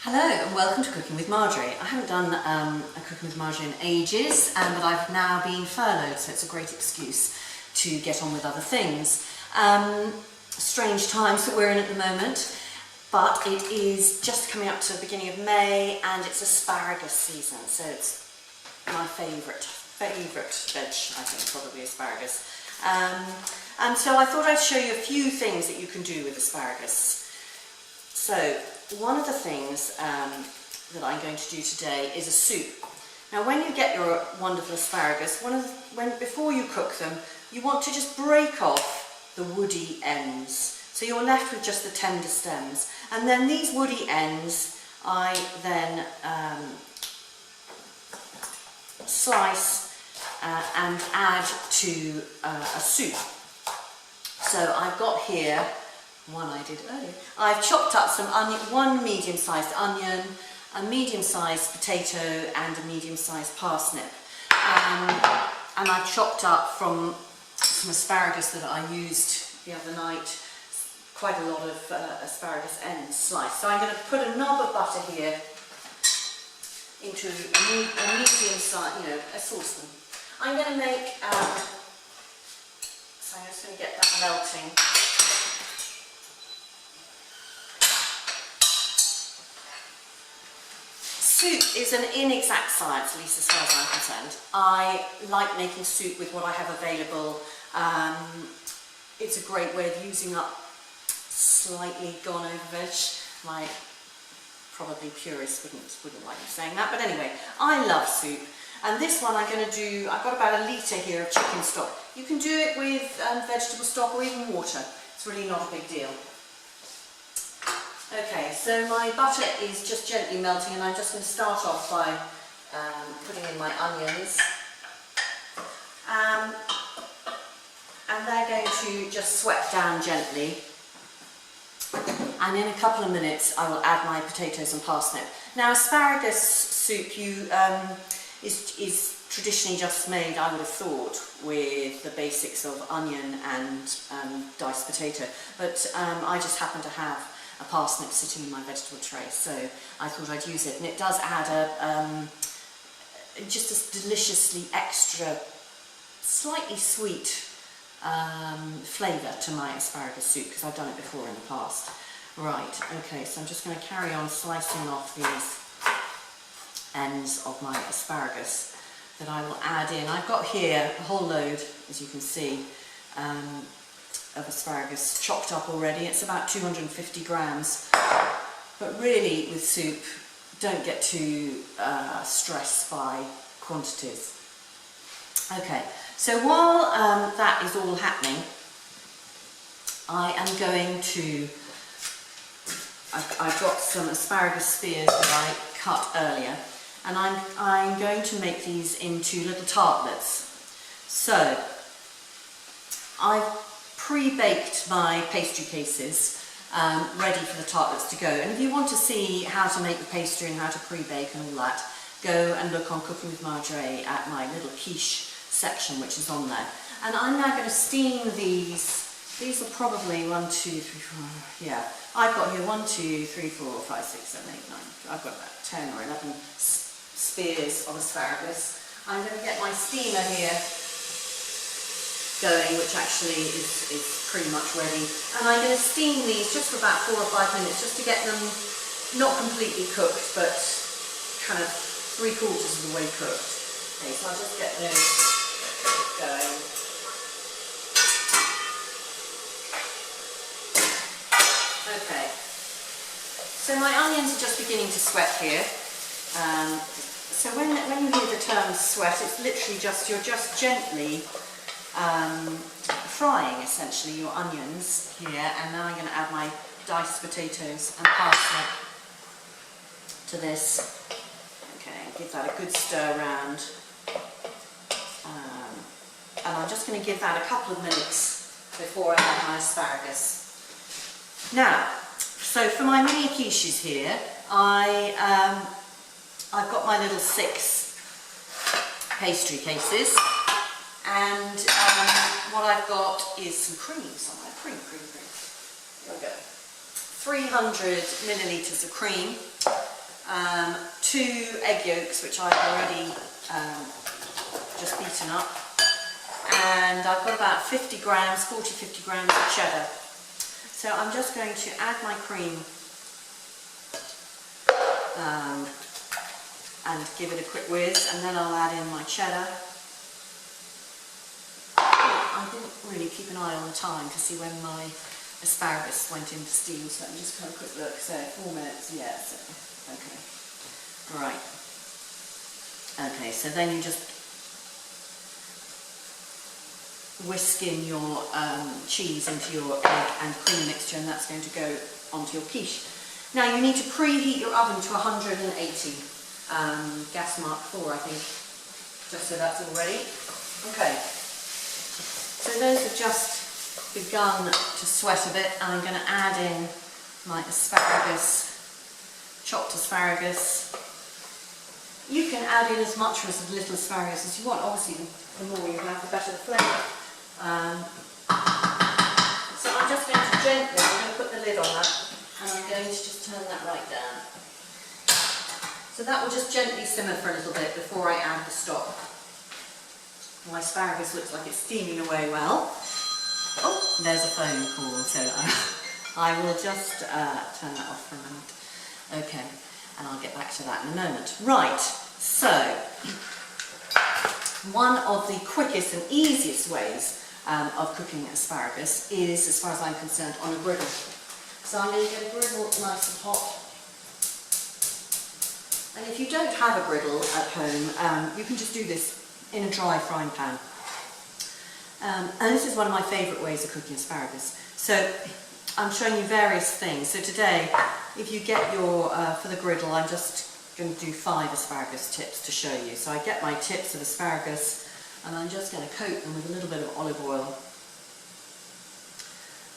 Hello and welcome to Cooking with Marjorie. I haven't done a Cooking with Marjorie in ages, but I've now been furloughed, so it's a great excuse to get on with other things. Strange times that we're in at the moment, but it is just coming up to the beginning of May and it's asparagus season, so it's my favourite veg, I think, probably asparagus. And so I thought I'd show you a few things that you can do with asparagus. So one of the things that I'm going to do today is a soup. Now when you get your wonderful asparagus, before you cook them, you want to just break off the woody ends. So you're left with just the tender stems. And then these woody ends, I then slice and add to a soup. So I've got here one I did earlier. I've chopped up some onion, one medium-sized onion, a medium-sized potato and a medium-sized parsnip. And I've chopped up from some asparagus that I used the other night, quite a lot of asparagus ends sliced. So I'm going to put a knob of butter here into a medium-sized, a saucepan. I'm going to make, so I'm just going to get that melting. Soup is an inexact science, at least as far as I'm concerned. I like making soup with what I have available. It's a great way of using up slightly gone over veg. My probably purists wouldn't like me saying that, but anyway, I love soup. And this one I'm going to do, I've got about a litre here of chicken stock. You can do it with vegetable stock or even water. It's really not a big deal. Okay, so my butter is just gently melting and I'm just going to start off by putting in my onions. And they're going to just sweat down gently. And in a couple of minutes I will add my potatoes and parsnip. Now asparagus soup is traditionally just made, I would have thought, with the basics of onion and diced potato. But I just happen to have a parsnip sitting in my vegetable tray, so I thought I'd use it. And it does add just a deliciously extra, slightly sweet flavour to my asparagus soup, because I've done it before in the past. Right, okay, so I'm just going to carry on slicing off these ends of my asparagus that I will add in. I've got here a whole load, as you can see, of asparagus chopped up already. It's about 250 grams, but really with soup don't get too stressed by quantities. Okay, so while that is all happening, I am going to, I've got some asparagus spears that I cut earlier, and I'm going to make these into little tartlets. So I've pre-baked my pastry cases ready for the tartlets to go. And if you want to see how to make the pastry and how to pre-bake and all that, go and look on Cooking with Marjorie at my little quiche section, which is on there. And I'm now going to steam these. These are probably 1, 2, 3, 4, yeah. I've got here 1, 2, 3, 4, 5, 6, 7, 8, 9. I've got about 10 or 11 spears of asparagus. I'm going to get my steamer here going, which actually is pretty much ready. And I'm going to steam these just for about 4 or 5 minutes, just to get them not completely cooked, but kind of 3/4 of the way cooked. Okay, so I'll just get those going. Okay, so my onions are just beginning to sweat here. So when you hear the term sweat, it's literally just, you're just gently frying essentially your onions here. And now I'm going to add my diced potatoes and parsnip to this. Okay, give that a good stir around. And I'm just going to give that a couple of minutes before I add my asparagus. Now, so for my mini quiches here, I've got my little 6 pastry cases, and what I've got is some cream somewhere. Cream. There we go. 300 millilitres of cream. 2 egg yolks, which I've already just beaten up, and I've got about 50 grams, 40-50 grams of cheddar. So I'm just going to add my cream and give it a quick whiz, and then I'll add in my cheddar. I didn't really keep an eye on the time to see when my asparagus went into steam, so let me just have a quick look. So 4 minutes, yeah, so, okay. Right. Okay, so then you just whisk in your cheese into your egg and cream mixture, and that's going to go onto your quiche. Now you need to preheat your oven to 180, gas mark 4 I think, just so that's all ready. Okay, so those have just begun to sweat a bit, and I'm going to add in my asparagus, chopped asparagus. You can add in as much or as little asparagus as you want. Obviously the more you have, the better the flavour. So I'm just going to gently, I'm going to put the lid on that, and I'm going to just turn that right down. So that will just gently simmer for a little bit before I add the stock. My asparagus looks like it's steaming away well. Oh, there's a phone call, so I will just turn that off for a moment. Okay, and I'll get back to that in a moment. Right, so one of the quickest and easiest ways of cooking asparagus is, as far as I'm concerned, on a griddle. So I'm going to get a griddle nice and hot. And if you don't have a griddle at home, you can just do this in a dry frying pan. And this is one of my favourite ways of cooking asparagus. So I'm showing you various things. So today, if you get your, for the griddle, I'm just going to do 5 asparagus tips to show you. So I get my tips of asparagus, and I'm just going to coat them with a little bit of olive oil.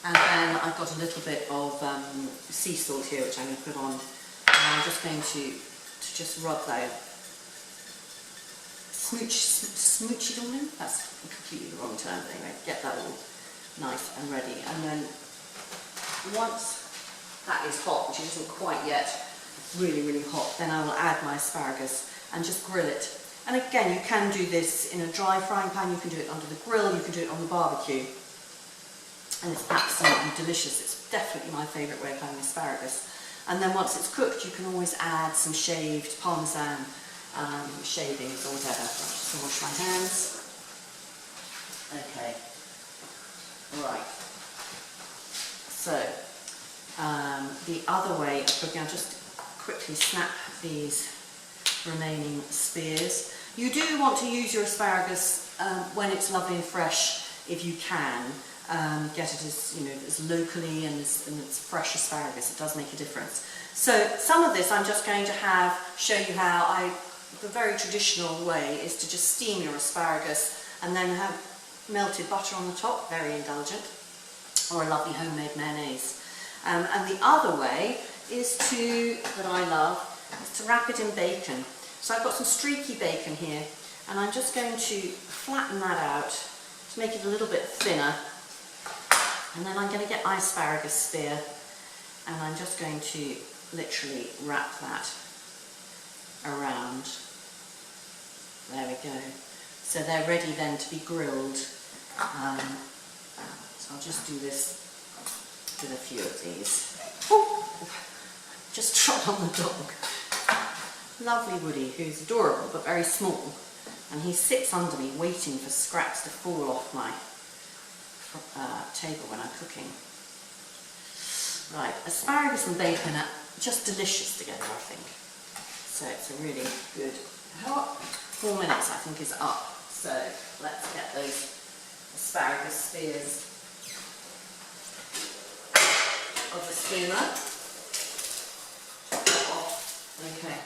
And then I've got a little bit of sea salt here, which I'm going to put on. And I'm just going to just rub that. Smooch it all in? That's completely the wrong term, but anyway, get that all nice and ready. And then once that is hot, which it isn't quite yet, really, really hot, then I will add my asparagus and just grill it. And again, you can do this in a dry frying pan, you can do it under the grill, you can do it on the barbecue. And it's absolutely delicious. It's definitely my favourite way of having asparagus. And then once it's cooked, you can always add some shaved parmesan shavings or whatever. I'm just going to wash my hands. Okay, right. So, the other way of cooking, I'll just quickly snap these remaining spears. You do want to use your asparagus when it's lovely and fresh, if you can. Get it as, you know, as locally and it's fresh asparagus. It does make a difference. So some of this I'm just going to show you how the very traditional way is to just steam your asparagus and then have melted butter on the top, very indulgent, or a lovely homemade mayonnaise. And the other way is that I love, is to wrap it in bacon. So I've got some streaky bacon here, and I'm just going to flatten that out to make it a little bit thinner. And then I'm going to get my asparagus spear, and I'm just going to literally wrap that around. There we go. So they're ready then to be grilled. So I'll just do this with a few of these. Oh, just trod on the dog. Lovely Woody, who's adorable but very small, and he sits under me waiting for scraps to fall off my table when I'm cooking. Right, asparagus and bacon are just delicious together, I think. So it's a really good, 4 minutes I think is up. So let's get those asparagus spears of the steamer off. Okay,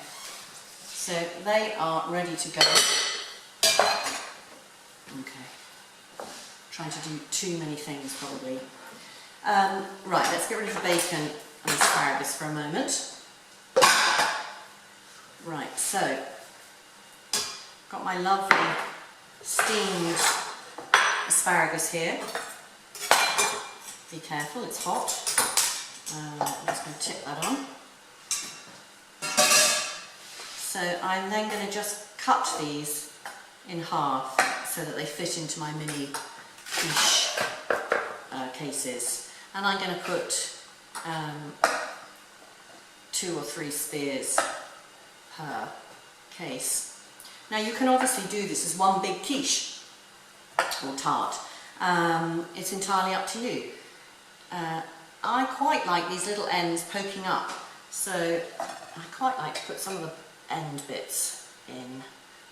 so they are ready to go. Okay. Trying to do too many things probably. Right, let's get rid of the bacon and asparagus for a moment. Right, so got my lovely steamed asparagus here. Be careful, it's hot. I'm just going to tip that on. So I'm then going to just cut these in half so that they fit into my mini quiche cases. And I'm going to put 2 or 3 spears per case. Now you can obviously do this as one big quiche or tart. It's entirely up to you. I quite like these little ends poking up, so I quite like to put some of the end bits in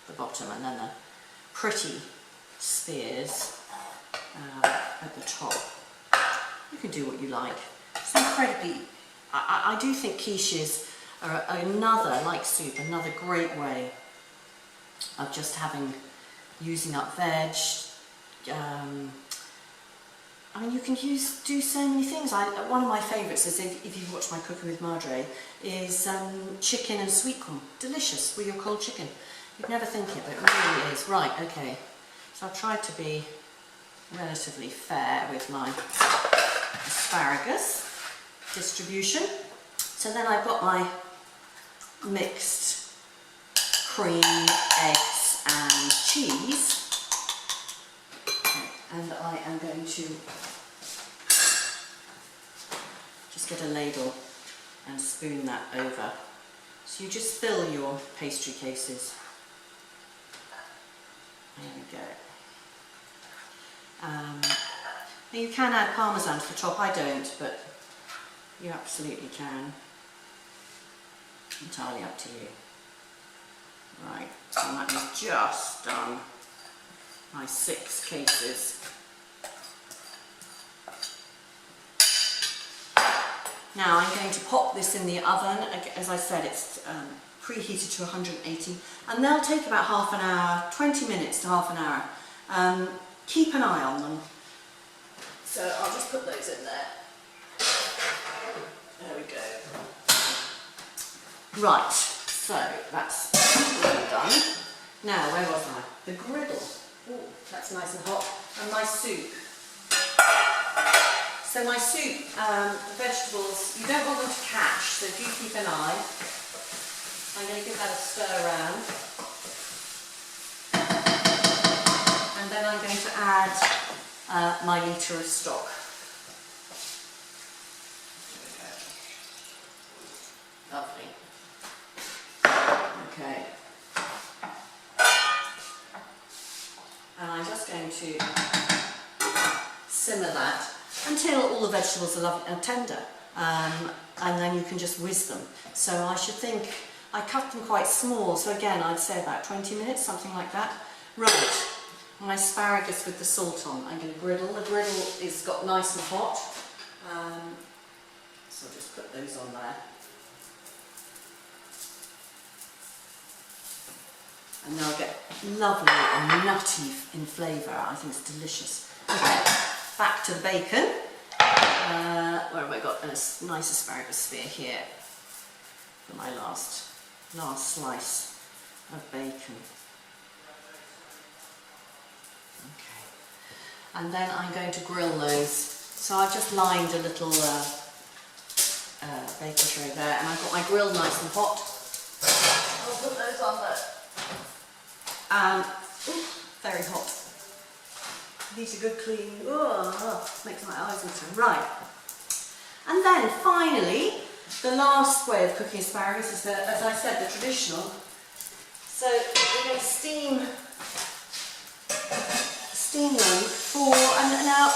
the bottom and then the pretty spears at the top. You can do what you like. It's incredibly, I do think quiches are another, like soup, another great way of just using up veg. I mean, you can do so many things. One of my favourites is, if you've watched my Cooking with Madre, is chicken and sweet corn. Delicious with your cold chicken. You'd never think it, but it really is. Right, okay. So I've tried to be relatively fair with my asparagus distribution. So then I've got my mixed cream, eggs and cheese. And I am going to just get a ladle and spoon that over. So you just fill your pastry cases. There we go. Now you can add parmesan to the top. I don't, but you absolutely can. Entirely up to you. Right, so that is just done. My 6 cases. Now I'm going to pop this in the oven. As I said, it's preheated to 180, and they'll take about half an hour, 20 minutes to half an hour. Keep an eye on them. So I'll just put those in there. There we go. Right, so that's all done. Now, where was I? The griddle. Oh, that's nice and hot. And my soup. So my soup, the vegetables, you don't want them to catch, so do keep an eye. I'm going to give that a stir around. And then I'm going to add my litre of stock. Lovely. Okay. And I'm just going to simmer that until all the vegetables are lovely and tender, and then you can just whiz them. So I should think, I cut them quite small, so again I'd say about 20 minutes, something like that. Right, my asparagus with the salt on, I'm going to griddle. The griddle is got nice and hot, so I'll just put those on there. And they'll get lovely and nutty in flavour. I think it's delicious. Okay, back to the bacon. Where have I got a nice asparagus spear here for my last slice of bacon. Okay, and then I'm going to grill those. So I've just lined a little bacon tray there, and I've got my grill nice and hot. I'll put those on there. Very hot. These are good clean. Oh, makes my eyes water. Right. And then finally, the last way of cooking asparagus is, as I said, the traditional. So we're going to steam them for, and now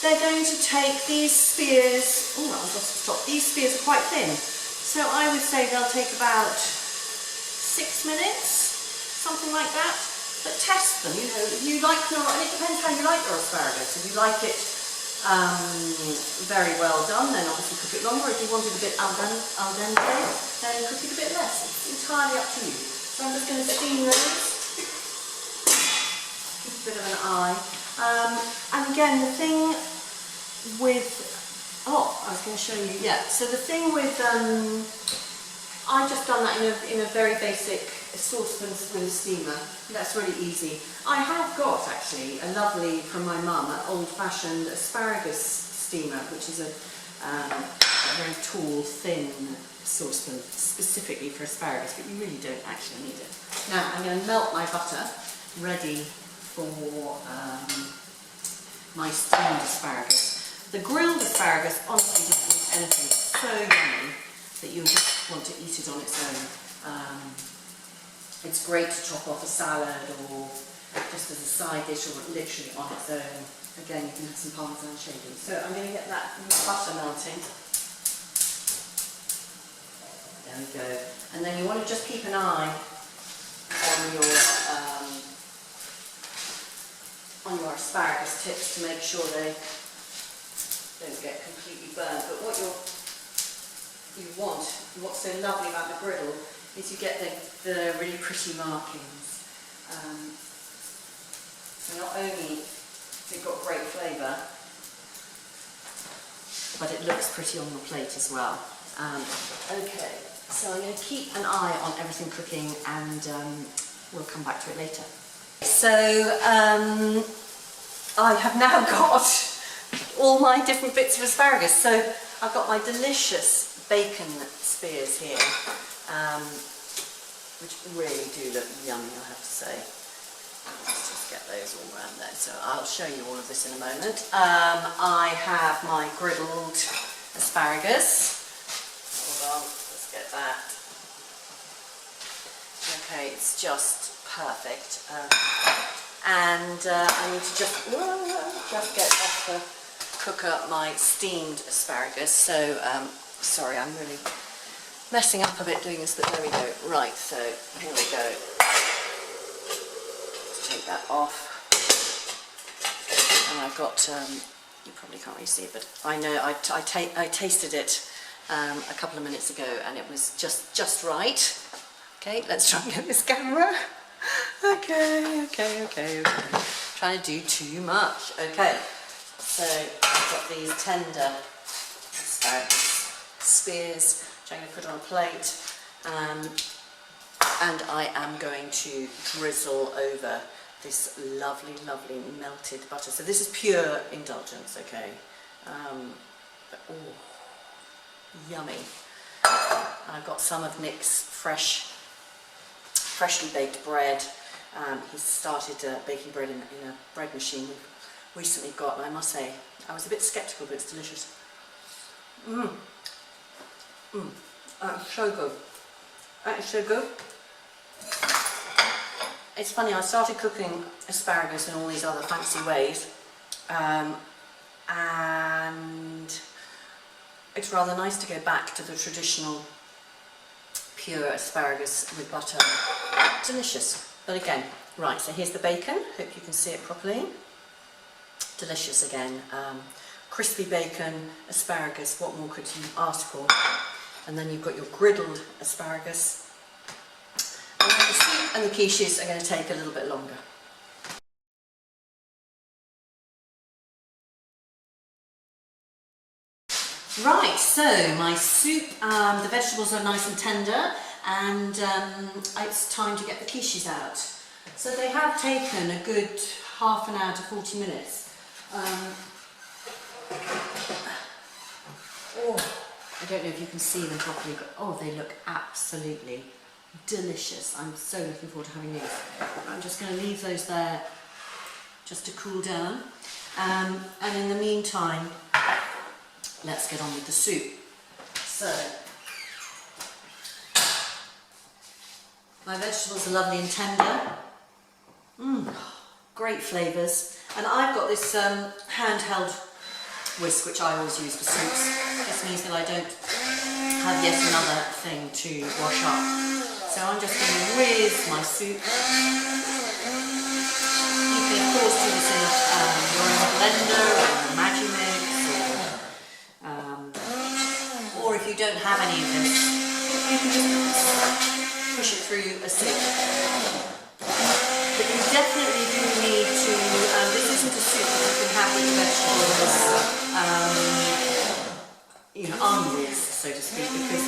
they're going to take these spears. Oh, I've got to stop. These spears are quite thin, so I would say they'll take about 6 minutes, something like that. But test them, you know, if you like your, and it depends how you like your asparagus. If you like it very well done, then obviously cook it longer. If you want it a bit al dente, then cook it a bit less. It's entirely up to you. So I'm just going to steam those. Give it a bit of an eye. And again, the thing with, I was going to show you, yeah, so the thing with, I've just done that in a very basic saucepan with a steamer. That's really easy. I have got actually a lovely, from my mum, an old-fashioned asparagus steamer, which is a a very tall, thin saucepan specifically for asparagus, but you really don't actually need it. Now I'm going to melt my butter, ready for my steamed asparagus. The grilled asparagus honestly doesn't need anything. It's so yummy that you'll just want to eat it on its own. It's great to top off a salad or just as a side dish, or literally on its own. Again, you can have some Parmesan shavings. So I'm going to get that butter melting. There we go. And then you want to just keep an eye on your asparagus tips to make sure they don't get completely burned. But what what's so lovely about the griddle is you get the really pretty markings. So not only has it got great flavour, but it looks pretty on the plate as well. Okay, so I'm going to keep an eye on everything cooking, and we'll come back to it later. So I have now got all my different bits of asparagus. So I've got my delicious bacon spears here, which really do look yummy, I have to say. Let's just get those all around there. So I'll show you all of this in a moment. I have my griddled asparagus. Hold on, let's get that. Okay, it's just perfect. And I need to just get off the cooker my steamed asparagus. So sorry, I'm really messing up a bit doing this, but there we go. Right, so here we go. Let's take that off. And I've got, you probably can't really see it, but I know I tasted it a couple of minutes ago, and it was just right. Okay, let's try and get this camera. Okay. Trying to do too much. Okay, so I've got these tender asparagus spears, which I'm going to put on a plate, and I am going to drizzle over this lovely melted butter. So this is pure indulgence, okay? But, oh, yummy. I've got some of Nick's freshly baked bread. He's started baking bread in a bread machine we've recently got, and I must say, I was a bit sceptical, but it's delicious. That's so good. That is so good. It's funny, I started cooking asparagus in all these other fancy ways, and it's rather nice to go back to the traditional pure asparagus with butter. Delicious. But again, right, so here's the bacon. Hope you can see it properly. Delicious again. Crispy bacon, asparagus, what more could you ask for? And then you've got your griddled asparagus. And then the soup and the quiches are going to take a little bit longer. Right, so my soup, the vegetables are nice and tender, and it's time to get the quiches out. So they have taken a good half an hour to 40 minutes. I don't know if you can see them properly, but oh, they look absolutely delicious. I'm so looking forward to having these. I'm just going to leave those there just to cool down. And in the meantime, let's get on with the soup. So, my vegetables are lovely and tender. Great flavours. And I've got this handheld whisk, which I always use for soups. This means that I don't have yet another thing to wash up. So I'm just going to whiz my soup. You can of course do this in your own blender or a Magimix, or if you don't have any of this, you can just push it through a sieve. But you definitely do need to, this isn't a soup that you can have with the vegetables, unwhizzed, so to speak, because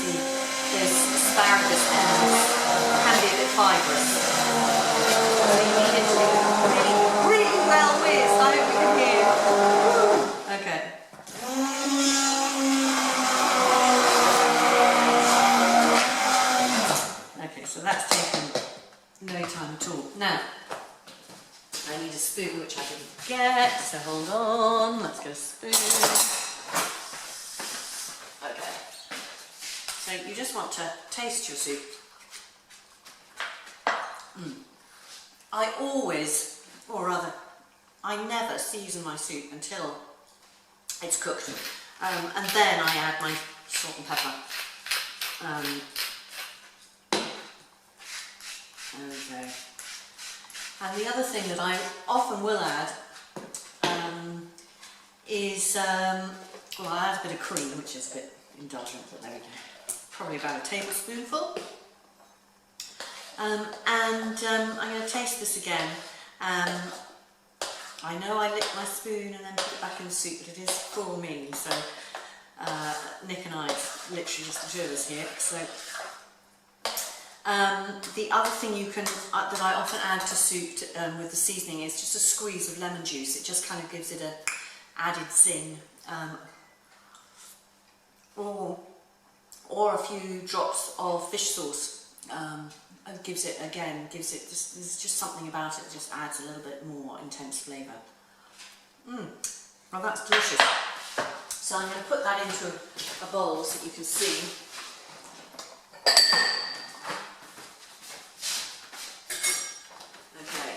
there's asparagus can be a bit fibrous. So you need it to be really well whizzed. I hope you can hear. Okay. spoon, which I didn't get, so hold on, let's get a spoon. Okay, so you just want to taste your soup. I always, or rather, I never season my soup until it's cooked, and then I add my salt and pepper. Okay. And the other thing that I often will add is, well, I'll add a bit of cream, which is a bit indulgent, but there we go. Probably about a tablespoonful. And I'm going to taste this again. I know I licked my spoon and then put it back in the soup, but it is for me, so Nick and I, literally just the two of us here. So the other thing you can that I often add to soup with the seasoning is just a squeeze of lemon juice. It just kind of gives it an added zing, or a few drops of fish sauce. Gives it there's just something about it that just adds a little bit more intense flavour. Well, that's delicious. So I'm going to put that into a bowl so that you can see. Okay.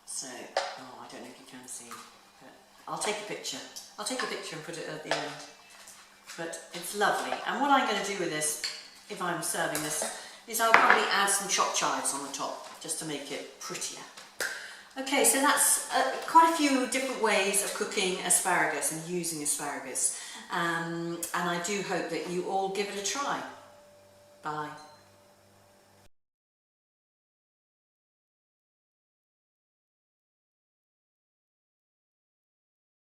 So, I don't know if you can see, but I'll take a picture. I'll take a picture and put it at the end. But it's lovely, and what I'm going to do with this, if I'm serving this, is I'll probably add some chopped chives on the top, just to make it prettier. Okay, so that's quite a few different ways of cooking asparagus and using asparagus, and I do hope that you all give it a try. Bye.